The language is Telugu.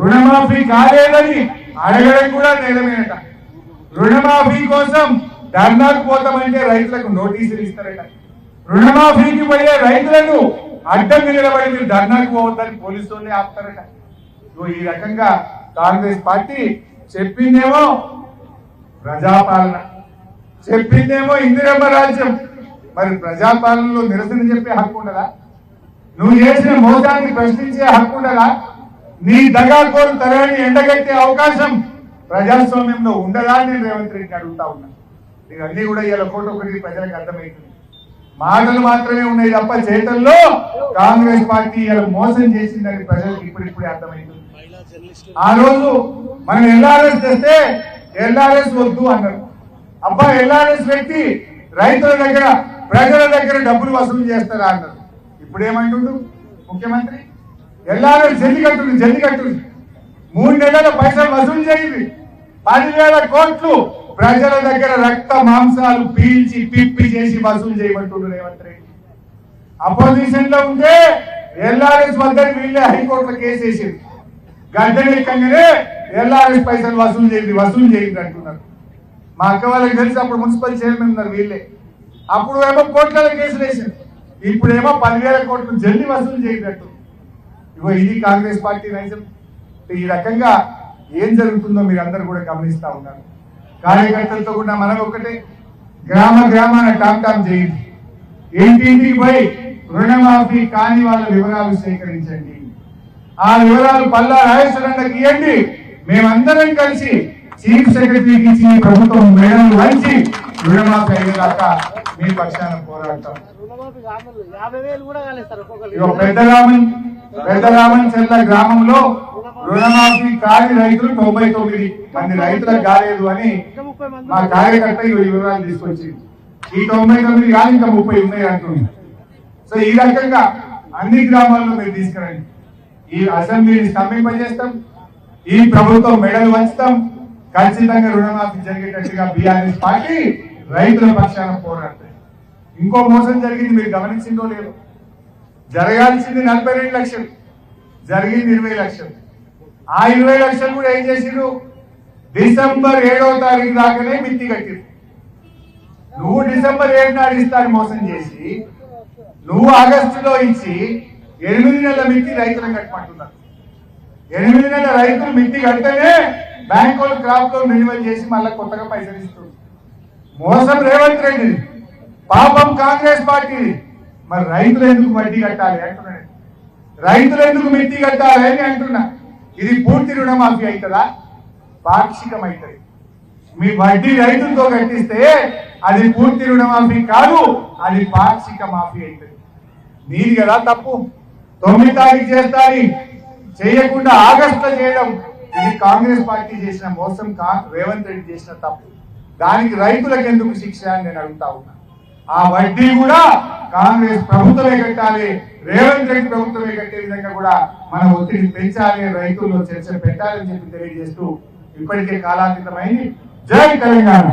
రుణమాఫీ కాలేదని అడగడం కూడా నేరమేనట. రుణమాఫీ కోసం ధర్నాకు పోతామంటే రైతులకు నోటీసులు ఇస్తారట. రుణమాఫీకి పోయే రైతులను అడ్డంగా నిలబడి మీరు ధర్నాకు పోవద్దని పోలీసులే ఆపుతారట. ఈ రకంగా కాంగ్రెస్ పార్టీ చెప్పిందేమో ప్రజాపాలన, చెప్పిందేమో ఇందిరమ్మ రాజ్యం. మరి ప్రజాపాలనలో నిరసన చెప్పే హక్కు ఉండదా? నువ్వు చేసిన మోసాన్ని ప్రశ్నించే హక్కు ఉండదా? నీ దగాకోరు తరాన్ని ఎండగట్టే అవకాశం ప్రజాస్వామ్యంలో ఉండదా అని నేను రేవంత్ రెడ్డిని అడుగుతా ఉన్నా. ఇవన్నీ కూడా ఇలా ఒకటి ప్రజలకు అర్థమవుతుంది. మాటలు మాత్రమే ఉన్నాయి తప్ప చేతల్లో కాంగ్రెస్ పార్టీ ఇలా మోసం చేసిందని ప్రజలకు ఇప్పుడిప్పుడే అర్థమవుతుంది. ఆ రోజు మనం ఎల్ఆర్ఎస్ తెస్తే ఎల్ఆర్ఎస్ వద్దు అన్నారు. అబ్బా ఎల్ఆర్ఎస్ వ్యక్తి రైతుల దగ్గర ప్రజల దగ్గర డబ్బులు వసూలు చేస్తారా అన్నారు. ఇప్పుడు ఏమంటుండు ముఖ్యమంత్రి? ఎల్ఆర్ఎస్ జల్లి కట్టుంది 3 నెలల పైసలు వసూలు చేయండి, 10,000 కోట్లు ప్రజల దగ్గర రక్త మాంసాలు పీల్చి పిప్పి చేసి వసూలు చేయమంటుండ్రు రేవంత్ రెడ్డి. అపోజిషన్ లో ఉంటే ఎల్ఆర్ఎస్ వద్దని వీళ్ళే హైకోర్టులో కేసు వేసింది. గద్దెనెక్కగానే ఎల్ఆర్ఎస్ పైసలు వసూలు చేయండి అంటున్నారు. మా అక్క వాళ్ళకి తెలిసి అప్పుడు మున్సిపల్ చైర్మన్ ఉన్నారు వీళ్ళే. అప్పుడు ఏమో కోట్ల కేసులు వేసింది, ఇప్పుడేమో 10,000 కోట్లు జల్లి వసూలు చేయండి. ఇగో ఇది కాంగ్రెస్ పార్టీ నైజం. ఈ రకంగా ఏం జరుగుతుందో మీరు అందరూ కూడా గమనిస్తా ఉన్నారు. కార్యకర్తలతో కూడా మనం ఒకటే, గ్రామాన టామ్ చేయండి, ఇంటింటికి పోయి రుణమాఫీ కాని వాళ్ళ వివరాలు సేకరించండి. ఆ వివరాలు పల్లా రాజేశ్వరన్నకి ఇవ్వండి. మేమందరం కలిసి చీఫ్ సెక్రటరీకి ఇచ్చి ప్రభుత్వం మేడలు వంచి రుణమాఫీ అయ్యేదాకా మీ పక్షాన పోరాడతాం. పెద్దరామన్ చెల్ల గ్రామంలో రుణమాఫీ కాని రైతులు 99 మంది రైతులకు కాలేదు అని మా కార్యకర్త ఈ వివరాలు తీసుకొచ్చింది. ఈ 99 కాదు ఇంకా 30 ఉన్నాయి అంటుంది. సో ఈ రకంగా అన్ని గ్రామాల్లో మీరు తీసుకురండి. ఈ అసెంబ్లీని స్తంభింపజేస్తాం, ఈ ప్రభుత్వం మెడలు వంచుతాం. ఖచ్చితంగా రుణమాఫీ జరిగేటట్టుగా బీఆర్ఎస్ పార్టీ రైతుల పక్షాన పోరాడుతుంది. ఇంకో మోసం జరిగింది, మీరు గమనించిందో లేదు. జరగాల్సింది 42 లక్షలు, జరిగింది 20 లక్షలు. ఆ 20 లక్షలు కూడా ఏం చేసిరు? డిసెంబర్ 7వ తారీఖు దాకానే మిత్తి కట్టిరు. నువ్వు డిసెంబర్ 7 నాడు ఇస్తాను మోసం చేసి, నువ్వు ఆగస్టులో ఇచ్చి 8 నెలల మిత్తి రైతులకు కట్టమంటున్నారు. 8 నెలల రైతులు మిత్తి కడితేనే బ్యాంకులు క్రాప్ లోన్ రెన్యువల్ చేసి మళ్ళీ కొత్తగా పైసలు ఇస్తుంది. మోసం రేవంత్ రెడ్డి, పాపం కాంగ్రెస్ పార్టీ. మరి రైతులు ఎందుకు వడ్డీ కట్టాలి అంటున్నాడు, రైతులు ఎందుకు మిత్తి కట్టాలి అని అంటున్నా. ఇది పూర్తి రుణమాఫీ అవుతుందా? పాక్షికం అవుతుంది. మీ వడ్డీ రైతులతో కట్టిస్తే అది పూర్తి రుణమాఫీ కాదు, అది పాక్షిక మాఫీ అవుతుంది. నీది కదా తప్పు. 9 తారీఖు చేస్తాని చేయకుండా ఆగస్టులో చేయడం, ఇది కాంగ్రెస్ పార్టీ చేసిన మోసం, రేవంత్ రెడ్డి చేసిన తప్పు. దానికి రైతులకు ఎందుకు శిక్ష అని నేను అడుగుతా ఉన్నా. ఆ వడ్డీ కూడా కాంగ్రెస్ ప్రభుత్వమే కట్టాలి, రేవంత్ రెడ్డి ప్రభుత్వమే కట్టే విధంగా కూడా మన ఒత్తిడి పెంచాలి, రైతుల్లో చర్చ పెట్టాలని చెప్పి తెలియజేస్తూ ఇప్పటికే కాలాతీతమైంది. జై తెలంగాణ.